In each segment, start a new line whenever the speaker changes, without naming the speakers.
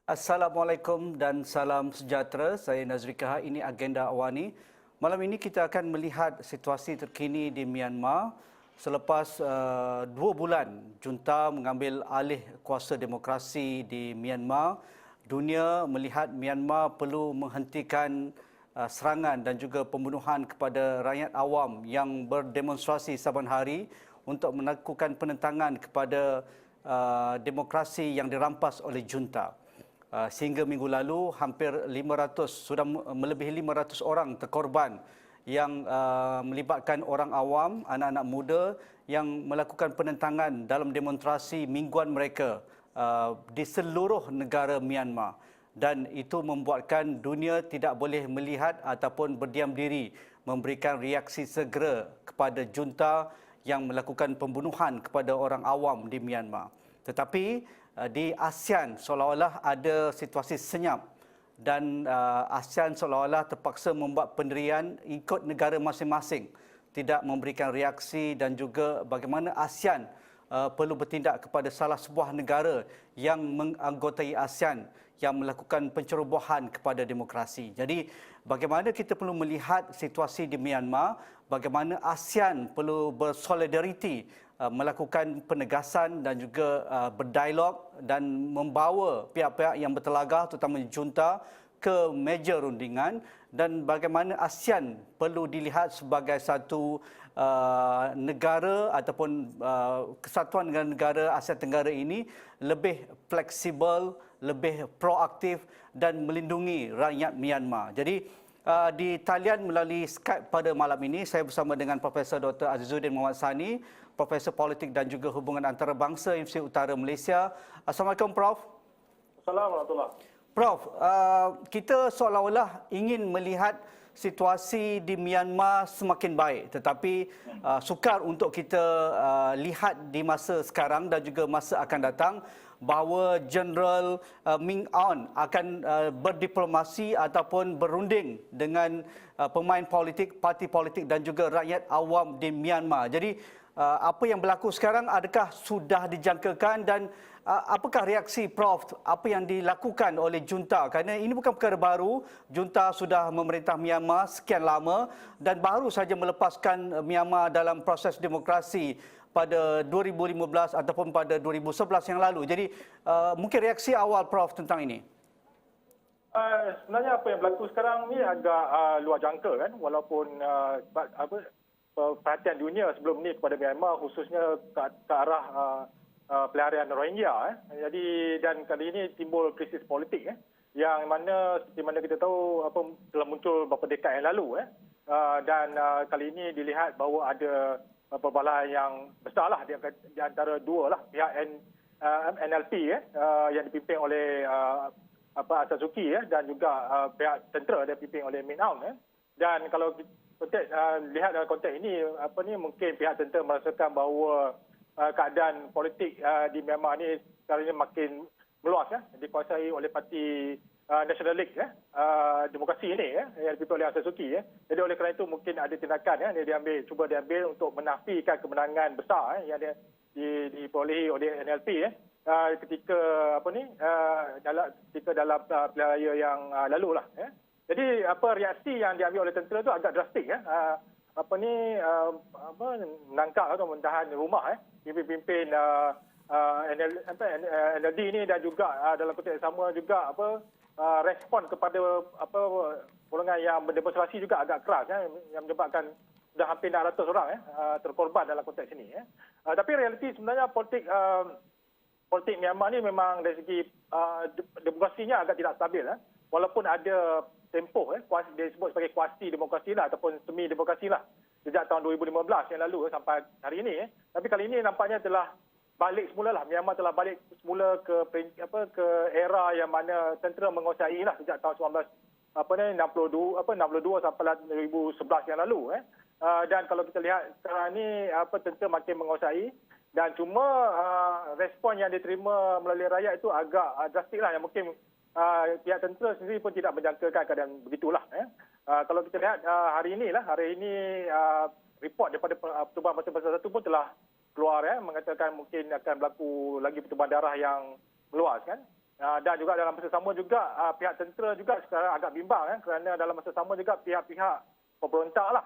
Assalamualaikum dan salam sejahtera. Saya Nazri Kahar. Ini Agenda Awani. Malam ini kita akan melihat situasi terkini di Myanmar selepas 2 bulan junta mengambil alih kuasa demokrasi di Myanmar. Dunia melihat Myanmar perlu menghentikan serangan dan juga pembunuhan kepada rakyat awam yang berdemonstrasi saban hari untuk melakukan penentangan kepada demokrasi yang dirampas oleh junta. Sehingga minggu lalu hampir 500 sudah melebihi 500 orang terkorban yang melibatkan orang awam, anak-anak muda yang melakukan penentangan dalam demonstrasi mingguan mereka di seluruh negara Myanmar, dan itu membuatkan dunia tidak boleh melihat ataupun berdiam diri memberikan reaksi segera kepada junta yang melakukan pembunuhan kepada orang awam di Myanmar. Tetapi di ASEAN seolah-olah ada situasi senyap dan ASEAN seolah-olah terpaksa membuat pendirian ikut negara masing-masing, tidak memberikan reaksi, dan juga bagaimana ASEAN perlu bertindak kepada salah sebuah negara yang menganggotai ASEAN yang melakukan pencerobohan kepada demokrasi. Jadi bagaimana kita perlu melihat situasi di Myanmar, bagaimana ASEAN perlu bersolidariti melakukan penegasan dan juga berdialog dan membawa pihak-pihak yang bertelagah terutama junta ke meja rundingan, dan bagaimana ASEAN perlu dilihat sebagai satu negara ataupun kesatuan negara-negara Asia Tenggara ini lebih fleksibel, lebih proaktif dan melindungi rakyat Myanmar. Jadi di talian melalui Skype pada malam ini saya bersama dengan Profesor Dr. Azizuddin Mohamed Sani, Profesor Politik dan juga Hubungan Antarabangsa Universiti Utara Malaysia. Assalamualaikum Prof.
Assalamualaikum.
Prof, kita seolah-olah ingin melihat situasi di Myanmar semakin baik, tetapi sukar untuk kita lihat di masa sekarang dan juga masa akan datang bahawa Jeneral Min Aung akan berdiplomasi ataupun berunding dengan pemain politik, parti politik dan juga rakyat awam di Myanmar. Jadi apa yang berlaku sekarang, adakah sudah dijangkakan, dan apakah reaksi Prof apa yang dilakukan oleh junta? Kerana ini bukan perkara baru, junta sudah memerintah Myanmar sekian lama dan baru saja melepaskan Myanmar dalam proses demokrasi pada 2015 ataupun pada 2011 yang lalu. Jadi mungkin reaksi awal Prof tentang ini.
Sebenarnya apa yang berlaku sekarang ni agak luar jangka kan, walaupun perhatian dunia sebelum ni kepada Myanmar khususnya ke arah pelarian Rohingya. Jadi dan kali ini timbul krisis politik yang mana seperti mana kita tahu telah muncul beberapa dekad yang lalu dan kali ini dilihat bahawa ada perbalahan yang besarlah di antara dua lah pihak NLP yang dipimpin oleh Aung San Suu Kyi dan juga pihak tentera yang dipimpin oleh Min Aung. Dan kalau konteks lihat dalam konteks ini mungkin pihak tentera merasakan bahawa keadaan politik di Myanmar ni sekarang ini makin meluas dikuasai oleh parti National League demokrasi ini yang dipimpin oleh Aung San Suu Kyi. Jadi oleh kerana itu mungkin ada tindakan yang cuba diambil untuk menafikan kemenangan besar yang diperolehi oleh NLP ketika dalam pilihan raya yang lalu lah. Jadi reaksi yang diambil oleh tentera itu agak drastik menangkap atau mentahan rumah pimpin-pimpin NLD ini, dan juga dalam konteks yang sama juga respon kepada golongan yang berdemonstrasi juga agak keras yang menyebabkan sudah hampir 600 orang terkorban dalam konteks ini. Tapi realiti sebenarnya politik Myanmar ni memang dari segi demokrasinya agak tidak stabil. Walaupun ada tempoh dia disebut sebagai kuasi demokrasi lah ataupun semi demokrasi lah sejak tahun 2015 yang lalu sampai hari ini. Tapi kali ini nampaknya telah balik semula lah. Myanmar telah balik semula ke era yang mana tentera menguasai lah sejak tahun 62 sampai 2011 yang lalu. Dan kalau kita lihat sekarang ni tentera makin menguasai, dan cuma respon yang diterima melalui rakyat itu agak drastik lah, yang mungkin pihak tentera sendiri pun tidak menjangkakan keadaan begitulah. Kalau kita lihat hari ini report daripada Pertubuhan Masa Bersatu pun telah keluar mengatakan mungkin akan berlaku lagi pertumpahan darah yang meluas kan. Dan juga dalam masa sama juga pihak tentera juga sekarang agak bimbang kerana dalam masa sama juga pihak-pihak pemberontak lah.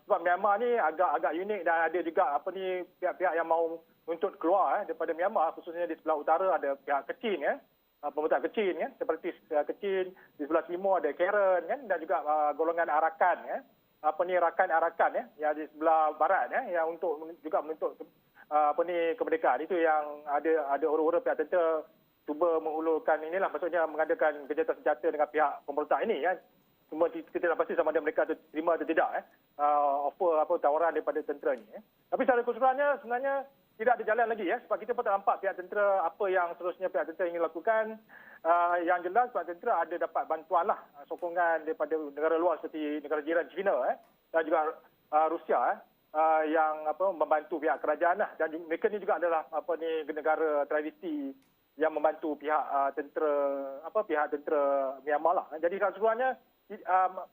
Sebab Myanmar ni agak unik dan ada juga pihak-pihak yang mahu untuk keluar daripada Myanmar, khususnya di sebelah utara ada pihak Kachin pemberontak Kachin seperti Kachin, di sebelah timur ada Karen dan juga golongan Arakan Rakan-Arakan yang di sebelah barat yang untuk juga menuntut kemerdekaan. Itu yang ada orang-orang pihak tentera cuba mengulurkan inilah, maksudnya mengadakan gencatan senjata dengan pihak pemberontak ini Cuma kita tak pasti sama ada mereka terima atau tidak offer tawaran daripada tentera ni. Tapi secara keseluruhannya sebenarnya tidak ada jalan lagi sebab kita pun tak nampak pihak tentera apa yang seterusnya pihak tentera ingin lakukan. Yang jelas pihak tentera ada dapat bantuan sokongan daripada negara luar seperti negara jiran China dan juga Rusia yang membantu pihak kerajaan dan mereka ni juga adalah negara tradisi yang membantu pihak tentera Myanmar Jadi keseluruhannya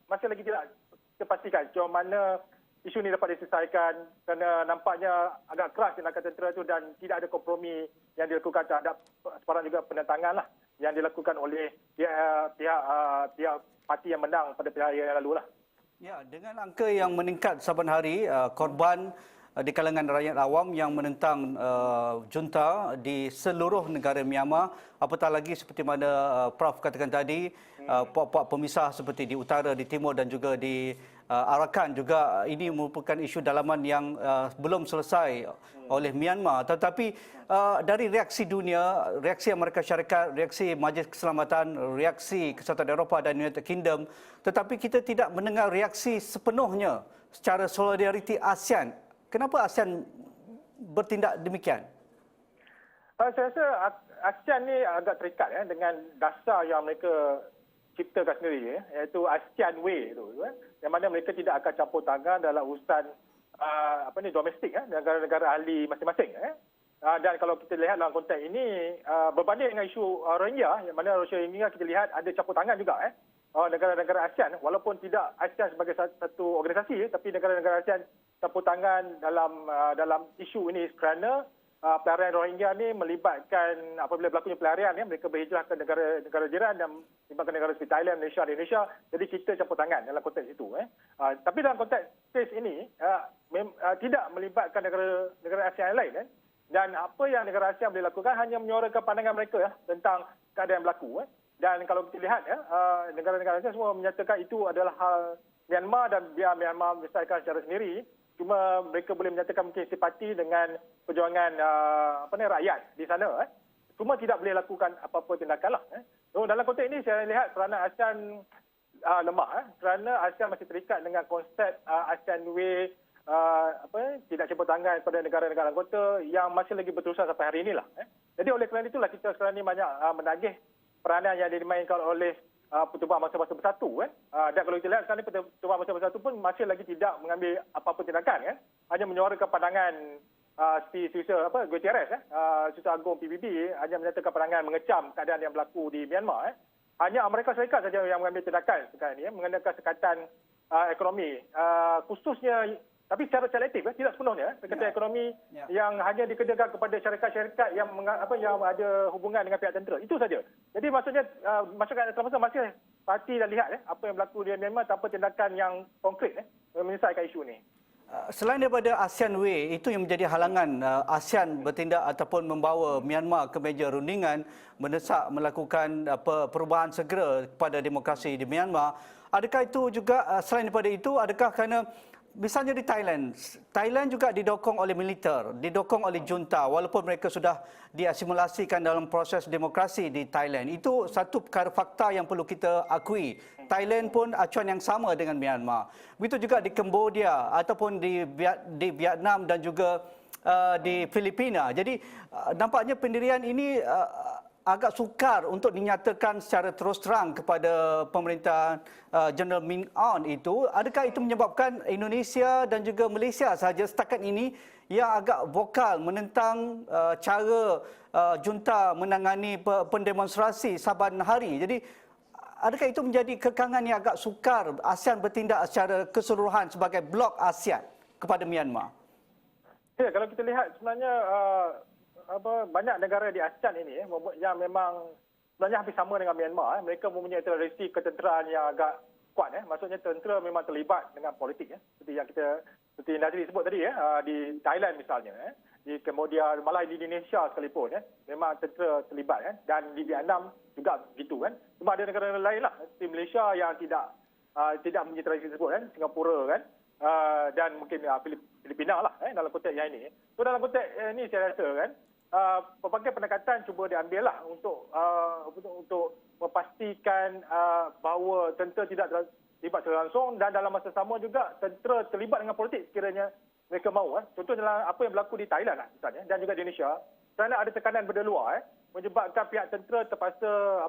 masih lagi tidak terpastikan sejauh mana isu ini dapat diselesaikan kerana nampaknya agak keras tindakan tentera itu dan tidak ada kompromi yang dilakukan terhadap sebarang juga penentangan yang dilakukan oleh pihak parti yang menang pada pilihan yang lalu
Ya, dengan angka yang meningkat saban hari korban di kalangan rakyat awam yang menentang junta di seluruh negara Myanmar, apatah lagi seperti mana Prof katakan tadi, puak-puak pemisah seperti di utara, di timur dan juga di Arakan juga ini merupakan isu dalaman yang belum selesai oleh Myanmar. Tetapi dari reaksi dunia, reaksi Amerika Syarikat, reaksi Majlis Keselamatan, reaksi Kesatuan Eropah dan United Kingdom, tetapi kita tidak mendengar reaksi sepenuhnya secara solidariti ASEAN. Kenapa ASEAN bertindak demikian?
Saya rasa ASEAN ni agak terikat dengan dasar yang mereka ciptakan sendiri, iaitu ASEAN Way itu, yang mana mereka tidak akan campur tangan dalam urusan domestik negara-negara ahli masing-masing. Dan kalau kita lihat dalam konteks ini berbanding dengan isu Rohingya, yang mana Rohingya kita lihat ada campur tangan juga negara-negara ASEAN, walaupun tidak ASEAN sebagai satu organisasi, tapi negara-negara ASEAN campur tangan dalam isu ini kerana pelarian Rohingya ni melibatkan apabila berlakunya pelarian mereka berhijrah ke negara jiran dan melibatkan negara seperti Thailand, Malaysia, Indonesia. Jadi kita campur tangan dalam konteks itu. Tapi dalam konteks kes ini tidak melibatkan negara ASEAN yang lain. Dan apa yang negara ASEAN boleh lakukan hanya menyuarakan pandangan mereka tentang keadaan yang berlaku. Dan kalau kita lihat negara-negara ASEAN semua menyatakan itu adalah hal Myanmar dan biar Myanmar menyelesaikan secara sendiri. Cuma mereka boleh menyatakan mungkin simpati dengan perjuangan rakyat di sana. Cuma tidak boleh lakukan apa-apa tindakan dalam konteks ini saya lihat peranan ASEAN lemah kerana ASEAN masih terikat dengan konsep ASEAN Way tidak campur tangan pada negara-negara anggota yang masih lagi berterusan sampai hari inilah. Jadi oleh kerana itulah kita sekarang ini banyak menagih peranan yang dimainkan oleh Pertubuhan Bangsa-Bangsa Bersatu dan kalau kita lihat sekarang ni Pertubuhan Bangsa Bersatu pun masih lagi tidak mengambil apa-apa tindakan hanya menyuarakan pandangan seperti Gutierrez Susah Agung PBB hanya menyatakan pandangan mengecam keadaan yang berlaku di Myanmar hanya Amerika Syarikat saja yang mengambil tindakan sekarang ini mengenakan sekatan ekonomi khususnya tapi secara selektif tidak sepenuhnya sekatan ekonomi yang hanya dikenakan kepada syarikat-syarikat yang ada hubungan dengan pihak tentera itu saja. Jadi maksudnya masyarakat terpaksa masih parti dan lihat apa yang berlaku di Myanmar tanpa tindakan yang konkret menyelesaikan isu ini.
Selain daripada ASEAN Way, itu yang menjadi halangan ASEAN bertindak ataupun membawa Myanmar ke meja rundingan mendesak melakukan perubahan segera kepada demokrasi di Myanmar. Adakah itu juga selain daripada itu, adakah kerana misalnya di Thailand juga didokong oleh militer, didokong oleh junta walaupun mereka sudah diasimilasikan dalam proses demokrasi di Thailand. Itu satu perkara fakta yang perlu kita akui. Thailand pun acuan yang sama dengan Myanmar. Begitu juga di Cambodia ataupun di Vietnam dan juga di Filipina. Jadi nampaknya pendirian ini agak sukar untuk dinyatakan secara terus terang kepada pemerintah Jeneral Min Aung itu. Adakah itu menyebabkan Indonesia dan juga Malaysia sahaja setakat ini yang agak vokal menentang cara junta menangani pendemonstrasi saban hari? Jadi adakah itu menjadi kekangan yang agak sukar ASEAN bertindak secara keseluruhan sebagai blok ASEAN kepada Myanmar?
Ya, kalau kita lihat sebenarnya banyak negara di ASEAN ini yang memang sebenarnya hampir sama dengan Myanmar. Mereka mempunyai tradisi ketenteraan yang agak kuat. Maksudnya tentera memang terlibat dengan politik. Seperti Nazri sebut tadi, di Thailand misalnya, di Cambodia, malah di Indonesia sekalipun, memang tentera terlibat. Dan di Vietnam juga begitu. Cuma ada negara lain lah, seperti Malaysia yang tidak mempunyai tradisi tersebut, Singapura dan mungkin Filipina lah dalam konteks yang ini. So dalam konteks ini saya rasa pelbagai pendekatan cuba diambil lah untuk memastikan bahawa tentera tidak terlibat secara langsung dan dalam masa sama juga tentera terlibat dengan politik sekiranya mereka mahu. Contoh dalam apa yang berlaku di Thailand lah misalnya dan juga di Indonesia, kerana ada tekanan dari luar menyebabkan pihak tentera terpaksa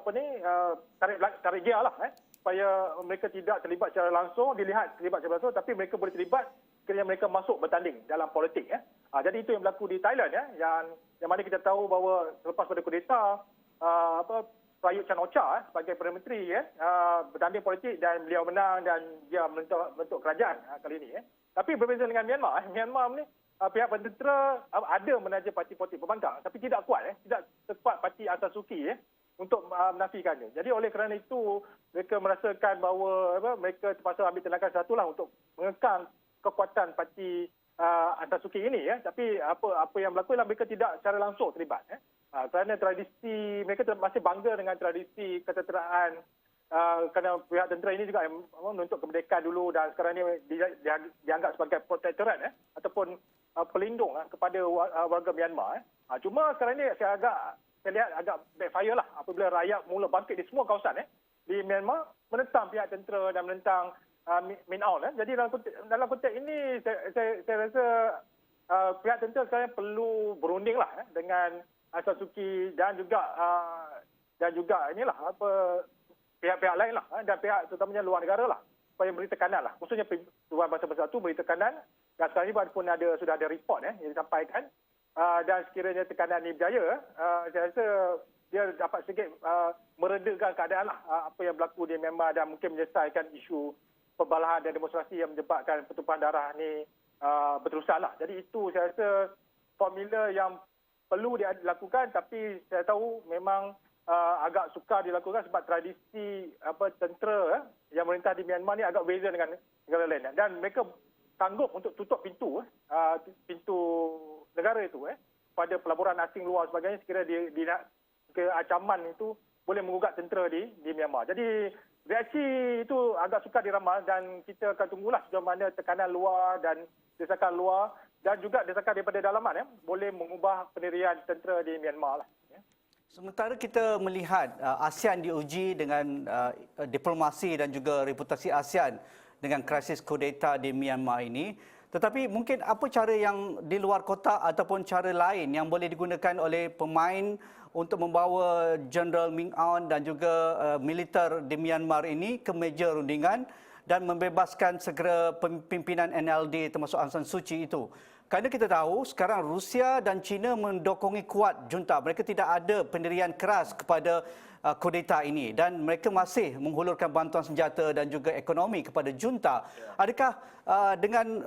tarik gear lah supaya mereka tidak terlibat secara langsung, dilihat terlibat secara langsung, tapi mereka boleh terlibat sekiranya mereka masuk bertanding dalam politik. Jadi itu yang berlaku di Thailand yang mana kita tahu bahawa selepas pada kudeta Prayut Chan-o-cha sebagai Perdana Menteri bertanding politik dan beliau menang dan dia membentuk kerajaan kali ini. Tapi berbeza dengan Myanmar, Myanmar ni pihak tentera ada menaja parti politik pembangkang tapi tidak kuat tidak sekuat parti Aung San Suu Kyi untuk menafikannya. Jadi oleh kerana itu mereka merasakan bahawa mereka terpaksa ambil tindakan satulah untuk mengekang kekuatan parti Aung San Suu Kyi ini tapi apa yang berlaku ialah mereka tidak secara langsung terlibat kerana tradisi mereka masih bangga dengan tradisi ketenteraan kerana pihak tentera ini juga menuntut kemerdekaan dulu dan sekarang ini dianggap sebagai protectorate ataupun pelindung kepada warga Myanmar. Cuma sekarang ini saya lihat agak backfire lah apabila rakyat mula bangkit di semua kawasan di Myanmar menentang pihak tentera dan menentang Min Aung. Jadi dalam konteks ini saya rasa pihak tentera sekarang perlu berunding lah dengan Aung San Suu Kyi dan juga inilah pihak-pihak lain lah dan pihak terutamanya luar negara lah supaya beri tekanan lah. Khususnya Tuan Bangsa Bersatu beri tekanan dan sekarang ini pun sudah ada report yang disampaikan dan sekiranya tekanan ini berjaya, saya rasa dia dapat sedikit meredakan keadaan lah apa yang berlaku di Myanmar dan mungkin menyelesaikan isu perbalahan dan demonstrasi yang menyebabkan pertumpahan darah ni berterusan lah. Jadi itu saya rasa formula yang perlu dilakukan tapi saya tahu memang agak sukar dilakukan sebab tradisi tentera yang merintah di Myanmar ni agak beza dengan negara lain dan mereka sanggup untuk tutup pintu negara itu pada pelaburan asing luar sebagainya sekiranya keancaman itu boleh menggugat tentera di Myanmar. Jadi reaksi itu agak sukar diramal dan kita akan tunggulah sejauh mana tekanan luar dan desakan luar dan juga desakan daripada dalaman boleh mengubah pendirian tentera di Myanmar lah.
Sementara kita melihat ASEAN diuji dengan diplomasi dan juga reputasi ASEAN dengan krisis kudeta di Myanmar ini, tetapi mungkin apa cara yang di luar kotak ataupun cara lain yang boleh digunakan oleh pemain untuk membawa Jeneral Min Aung dan juga militer di Myanmar ini ke meja rundingan dan membebaskan segera pimpinan NLD termasuk Aung San Suu Kyi itu. Kerana kita tahu sekarang Rusia dan China mendokongi kuat junta. Mereka tidak ada pendirian keras kepada kudeta ini dan mereka masih menghulurkan bantuan senjata dan juga ekonomi kepada junta. Adakah dengan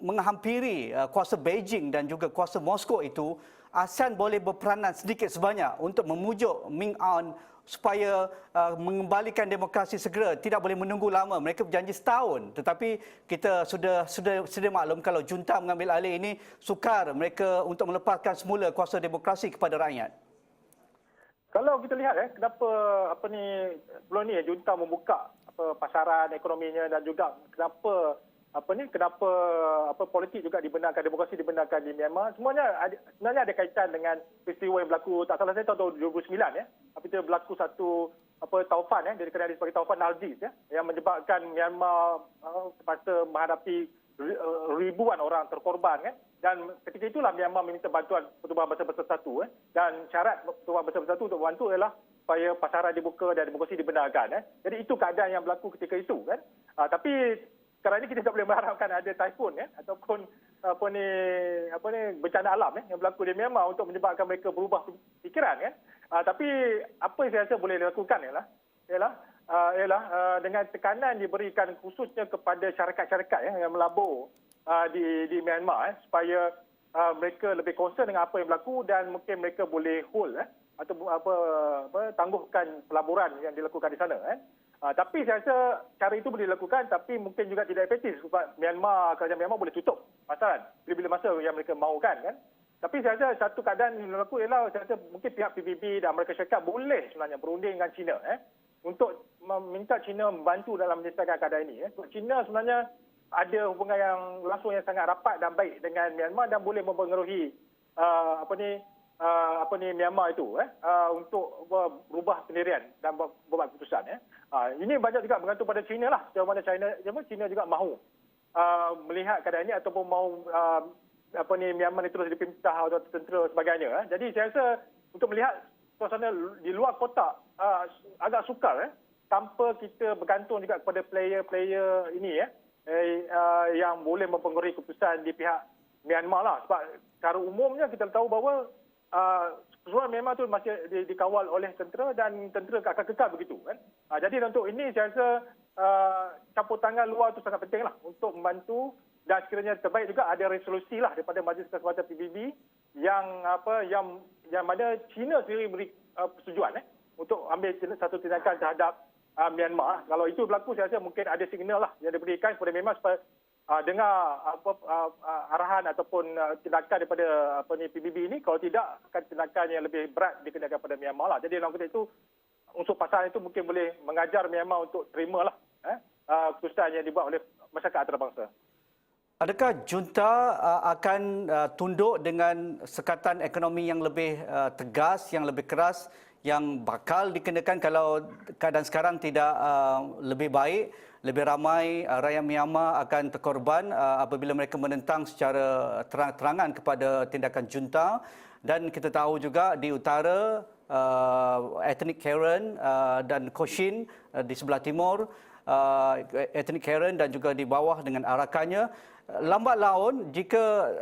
menghampiri kuasa Beijing dan juga kuasa Moskow itu, ASEAN boleh berperanan sedikit sebanyak untuk memujuk Min Aung supaya mengembalikan demokrasi segera, tidak boleh menunggu lama. Mereka berjanji setahun, tetapi kita sudah maklum kalau junta mengambil alih ini sukar mereka untuk melepaskan semula kuasa demokrasi kepada rakyat.
Kalau kita lihat kenapa sebelum ni junta membuka pasaran ekonominya dan juga kenapa politik juga dibenarkan, demokrasi dibenarkan di Myanmar, sebenarnya ada kaitan dengan peristiwa yang berlaku, tak salah saya tahun 2009 apabila berlaku satu taufan dia dikenali sebagai taufan Nargis yang menyebabkan Myanmar terpaksa menghadapi ribuan orang terkorban dan ketika itulah Myanmar meminta bantuan Pertubuhan Bangsa Bersatu dan syarat Pertubuhan Bangsa Bersatu untuk membantu ialah supaya pasaran dibuka dan demokrasi dibenarkan. Jadi itu keadaan yang berlaku ketika itu tapi sekarang ini kita tak boleh mengharapkan ada taifun ataupun bencana alam yang berlaku di Myanmar untuk menyebabkan mereka berubah fikiran tapi apa yang saya rasa boleh dilakukan ialah dengan tekanan diberikan khususnya kepada syarikat-syarikat yang melabur di Myanmar supaya mereka lebih concern dengan apa yang berlaku dan mungkin mereka boleh hold atau tangguhkan pelaburan yang dilakukan di sana. Tapi saya rasa cara itu boleh dilakukan tapi mungkin juga tidak efektif sebab kerajaan Myanmar boleh tutup pasaran bila-bila masa yang mereka mahukan kan. Tapi saya rasa satu keadaan yang berlaku ialah saya rasa mungkin pihak PBB dan Amerika Syarikat boleh sebenarnya berunding dengan China untuk meminta China membantu dalam menyelesaikan keadaan ini. Sebab China sebenarnya ada hubungan yang langsung yang sangat rapat dan baik dengan Myanmar dan boleh mempengaruhi Myanmar itu untuk berubah pendirian dan buat keputusan. Ini banyak juga bergantung pada China lah. Sejauh mana China juga mahu melihat keadaan ini ataupun mahu Myanmar ini terus dipimpin atau tentera sebagainya. Jadi saya rasa untuk melihat suasana di luar kotak agak sukar tanpa kita bergantung juga kepada player-player ini yang boleh mempengaruhi keputusan di pihak Myanmar lah. Sebab secara umumnya kita tahu bahawa keseluruhan Myanmar itu masih dikawal oleh tentera dan tentera akan kekal begitu kan. Jadi untuk ini saya rasa campur tangan luar itu sangat penting lah untuk membantu dan sekiranya terbaik juga ada resolusi lah daripada Majlis Kesempatan PBB yang mana China sendiri beri persetujuan untuk ambil satu tindakan terhadap Myanmar. Kalau itu berlaku saya rasa mungkin ada signal lah yang diberikan kepada Myanmar supaya dengar arahan ataupun tindakan daripada PBB ini. Kalau tidak akan tindakan yang lebih berat dikenakan pada Myanmar lah. Jadi dalam konteks itu unsur pasaran itu mungkin boleh mengajar Myanmar untuk terima lah keputusan yang dibuat oleh masyarakat antarabangsa.
Adakah junta akan tunduk dengan sekatan ekonomi yang lebih tegas, yang lebih keras, yang bakal dikenakan kalau keadaan sekarang tidak lebih baik, lebih ramai rakyat Myanmar akan terkorban apabila mereka menentang secara terang-terangan kepada tindakan junta. Dan kita tahu juga di utara etnik Karen dan Cochin di sebelah timur, etnik Karen dan juga di bawah dengan Arakannya. Lambat laun jika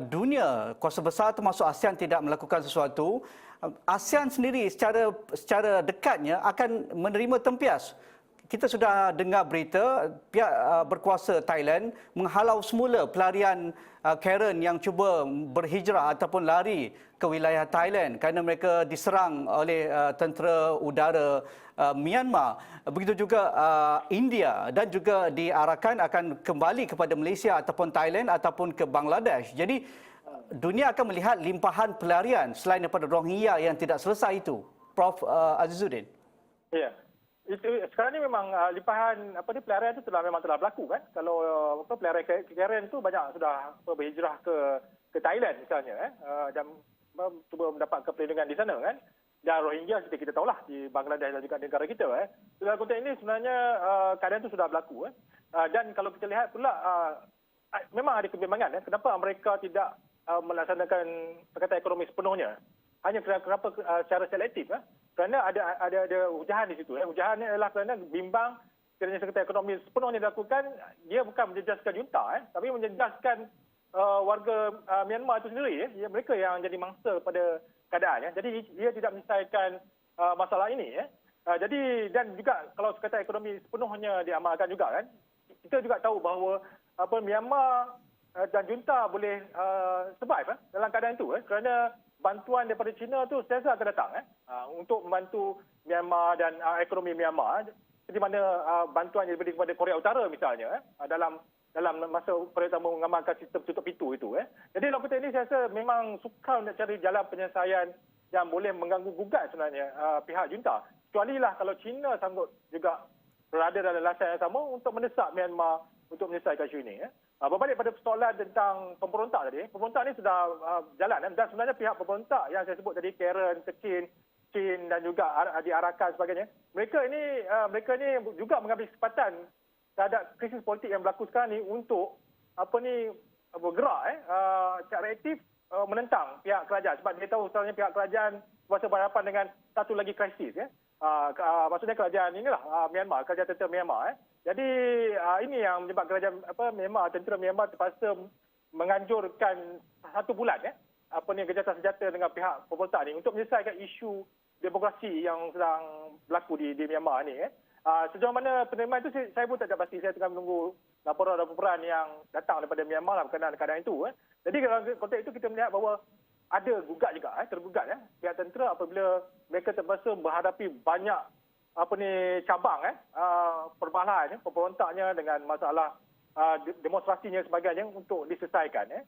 dunia kuasa besar termasuk ASEAN tidak melakukan sesuatu, ASEAN sendiri secara dekatnya akan menerima tempias. Kita sudah dengar berita pihak berkuasa Thailand menghalau semula pelarian Karen yang cuba berhijrah ataupun lari ke wilayah Thailand kerana mereka diserang oleh tentera udara Myanmar. Begitu juga India dan juga diarahkan akan kembali kepada Malaysia ataupun Thailand ataupun ke Bangladesh. Jadi dunia akan melihat limpahan pelarian selain daripada Rohingya yang tidak selesai itu. Prof Azizuddin.
Ya. Sekarang ni memang limpahan pelarian itu memang telah berlaku kan. Kalau pelarian Karen itu banyak sudah berhijrah ke Thailand misalnya dan cuba mendapatkan perlindungan di sana kan. Dan Rohingya seperti kita tahulah di Bangladesh dan juga negara kita dalam konteks ini sebenarnya keadaan itu sudah berlaku dan kalau kita lihat pula memang ada kebimbangan kenapa mereka tidak melaksanakan sekatan ekonomi sepenuhnya. Hanya kenapa secara selektif kerana ada hujahan di situ. Hujahan ini adalah kerana bimbang kerana sekatan ekonomi sepenuhnya dilakukan, dia bukan menjejaskan junta tapi menjejaskan warga Myanmar itu sendiri. Mereka yang jadi mangsa pada keadaan. Jadi dia tidak menyelesaikan masalah ini. Jadi dan juga kalau sekatan ekonomi sepenuhnya diamalkan juga kan, kita juga tahu bahawa Myanmar dan junta boleh survive dalam keadaan itu kerana bantuan daripada China tu sentiasa akan datang untuk membantu Myanmar dan ekonomi Myanmar seperti mana bantuan yang diberi kepada Korea Utara misalnya dalam masa Korea Utara mengamalkan sistem tutup pintu itu. Jadi dalam konteks ini saya rasa memang sukar nak cari jalan penyelesaian yang boleh mengganggu gugat sebenarnya pihak junta. Kecuali lah kalau China sanggup juga berada dalam lasan yang sama untuk mendesak Myanmar untuk menyelesaikan isu ini. Berbalik pada persoalan tentang pemberontak tadi, pemberontak ini sudah jalan dan sebenarnya pihak pemberontak yang saya sebut tadi, Karen, Chin dan juga diarahkan sebagainya, mereka ini juga mengambil kesempatan terhadap krisis politik yang berlaku sekarang ni untuk bergerak secara aktif menentang pihak kerajaan sebab dia tahu sebenarnya pihak kerajaan berasa berhadapan dengan satu lagi krisis maksudnya kerajaan inilah Myanmar, kerajaan tentera Myanmar. Jadi ini yang menyebabkan kerajaan Myanmar, tentera Myanmar terpaksa menganjurkan 1 bulan gencatan senjata dengan pihak pemberontak ni untuk menyelesaikan isu demokrasi yang sedang berlaku di Myanmar ni. Sejauh mana penerimaan itu saya pun tak pasti. Saya tengah menunggu laporan-laporan yang datang daripada Myanmar lah berkenaan keadaan itu. Jadi dalam konteks itu kita melihat bahawa ada gugat juga, tergugat pihak tentera apabila mereka terpaksa menghadapi banyak cabang perbalahan, pemberontaknya dengan masalah demonstrasinya sebagainya untuk diselesaikan.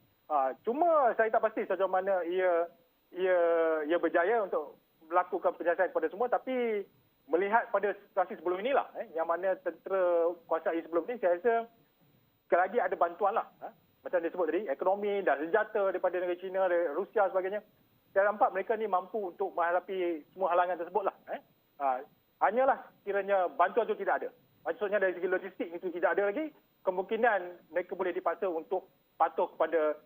Cuma saya tak pasti sejauh mana ia berjaya untuk melakukan penyelesaian kepada semua, tapi melihat pada situasi sebelum inilah, yang mana tentera kuasai sebelum ini, saya rasa sekali lagi ada bantuan lah. Macam disebut tadi, ekonomi dan senjata daripada negara China, dari Rusia sebagainya. Saya nampak mereka ni mampu untuk menghadapi semua halangan tersebut lah. Hanyalah kiranya bantuan itu tidak ada. Maksudnya dari segi logistik itu tidak ada lagi, kemungkinan mereka boleh dipaksa untuk patuh kepada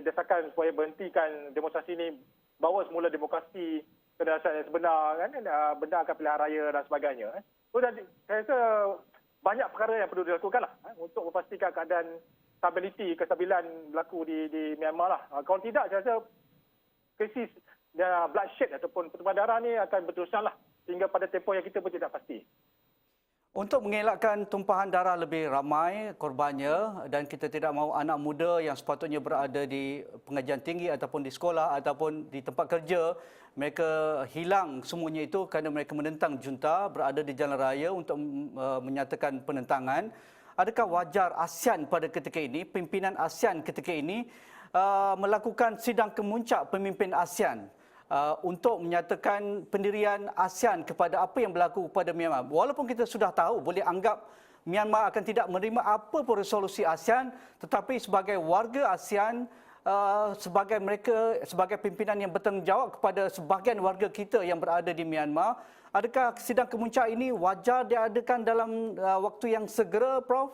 desakan supaya berhentikan demonstrasi ini, bawa semula demokrasi ke dasar yang sebenar, benarkan pilihan raya dan sebagainya. So, saya rasa banyak perkara yang perlu dilakukan lah, untuk memastikan keadaan kestabilan berlaku di Myanmar lah. Kalau tidak, saya rasa krisis bloodshed ataupun pertumpahan darah ni akan berterusan lah sehingga pada tempoh yang kita pun tidak pasti.
Untuk mengelakkan tumpahan darah lebih ramai korbannya dan kita tidak mahu anak muda yang sepatutnya berada di pengajian tinggi ataupun di sekolah ataupun di tempat kerja, mereka hilang semuanya itu kerana mereka menentang junta, berada di jalan raya untuk menyatakan penentangan. Adakah wajar ASEAN pada ketika ini, pimpinan ASEAN ketika ini melakukan sidang kemuncak pemimpin ASEAN untuk menyatakan pendirian ASEAN kepada apa yang berlaku pada Myanmar? Walaupun kita sudah tahu, boleh anggap Myanmar akan tidak menerima apa pun resolusi ASEAN, tetapi sebagai warga ASEAN, sebagai pimpinan yang bertanggungjawab kepada sebahagian warga kita yang berada di Myanmar, adakah sidang kemuncak ini wajar diadakan dalam waktu yang segera, Prof?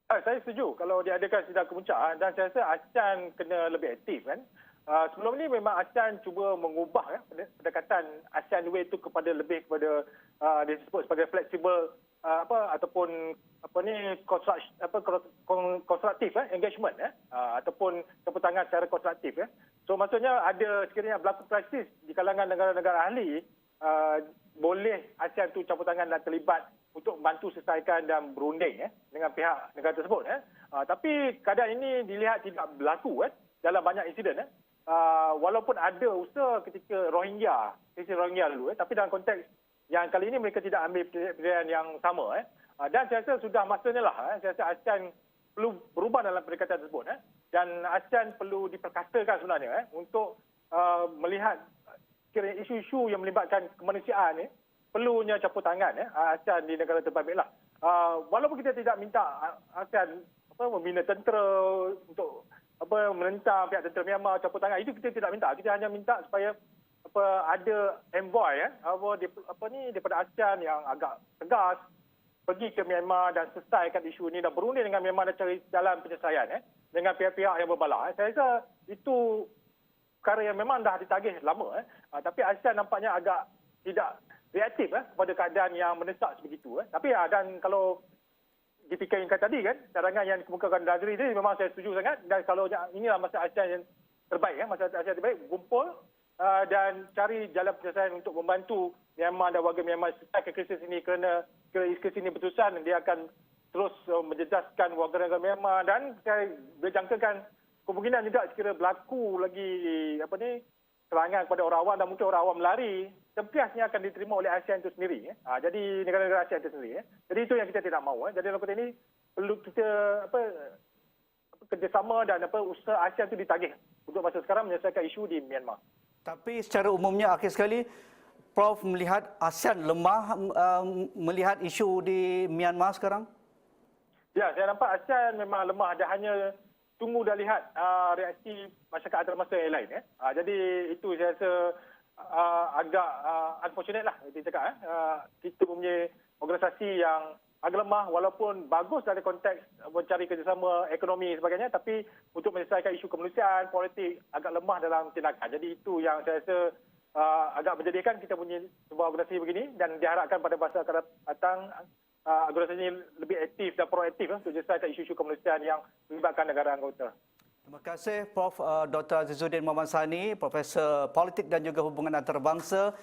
Saya setuju kalau diadakan sidang kemuncak, dan saya rasa ASEAN kena lebih aktif kan. Sebelum ini memang ASEAN cuba mengubah pendekatan ASEAN Way itu kepada lebih kepada disebut sebagai flexible ataupun konstruktif engagement ataupun campur tangan secara konstruktif. So maksudnya ada sekiranya berlaku krisis di kalangan negara-negara ahli, boleh ASEAN tu campur tangan dan terlibat untuk membantu selesaikan dan berunding dengan pihak negara tersebut. Tapi keadaan ini dilihat tidak berlaku dalam banyak insiden. Walaupun ada usaha ketika krisis Rohingya dulu, tapi dalam konteks yang kali ini mereka tidak ambil pilihan yang sama. Dan saya rasa sudah masanya lah, saya rasa ASEAN perlu berubah dalam pendekatan tersebut. Dan ASEAN perlu diperkasakan sebenarnya untuk melihat isu-isu yang melibatkan kemanusiaan ni, perlunya campur tangan ASEAN di negara terbabit lah. Walaupun kita tidak minta ASEAN membina tentera untuk menentang pihak tentera Myanmar campur tangan, itu kita tidak minta. Kita hanya minta supaya ada envoy daripada ASEAN yang agak tegas pergi ke Myanmar dan selesaikan isu ini dan berunding dengan Myanmar dan cari jalan penyelesaian dengan pihak-pihak yang berbalah. Saya rasa itu perkara yang memang dah ditagih lama. Tapi ASEAN nampaknya agak tidak reaktif kepada keadaan yang mendesak sebegitu. Tapi dan kalau dipikirkan tadi kan, cadangan yang dikemukakan Nazri ini memang saya setuju sangat. Dan kalau inilah masa ASEAN yang terbaik, masa ASEAN terbaik, kumpul dan cari jalan penyelesaian untuk membantu Myanmar dan warga Myanmar selesaikan krisis ini, kerana krisis ini berterusan, dia akan terus menjejaskan warga negara Myanmar. Dan saya berjangkakan kemungkinan juga sekiranya berlaku lagi serangan kepada orang awam dan mungkin orang awam melari, tempiasnya akan diterima oleh ASEAN itu sendiri. Jadi negara-negara ASEAN itu sendiri. Jadi itu yang kita tidak mahu. Jadi dalam konteks ini perlu kita kerjasama dan usaha ASEAN itu ditagih untuk masa sekarang menyelesaikan isu di Myanmar.
Tapi secara umumnya akhir sekali, Prof melihat ASEAN lemah melihat isu di Myanmar sekarang?
Ya, saya nampak ASEAN memang lemah. Dia hanya tunggu dan lihat reaksi masyarakat antarabangsa yang lain. Jadi itu saya rasa agak unfortunate lah kita cakap. Kita punya organisasi yang agak lemah, walaupun bagus dalam konteks mencari kerjasama ekonomi sebagainya, tapi untuk menyelesaikan isu kemanusiaan, politik agak lemah dalam tindakan. Jadi itu yang saya rasa agak menjadikan kita punya sebuah organisasi begini, dan diharapkan pada masa akan datang organisasi ini lebih aktif dan proaktif untuk menyelesaikan isu-isu kemanusiaan yang melibatkan negara anggota.
Terima kasih Prof. Dr. Azizuddin Mohamad Sani, Profesor Politik dan juga Hubungan Antarabangsa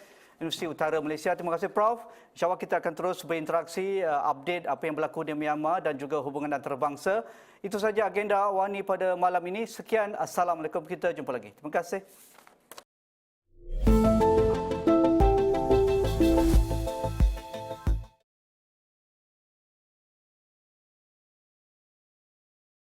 Universiti Utara Malaysia. Terima kasih Prof. InsyaAllah kita akan terus berinteraksi, update apa yang berlaku di Myanmar dan juga hubungan antarabangsa. Itu saja agenda Awani pada malam ini. Sekian, Assalamualaikum. Kita jumpa lagi. Terima kasih.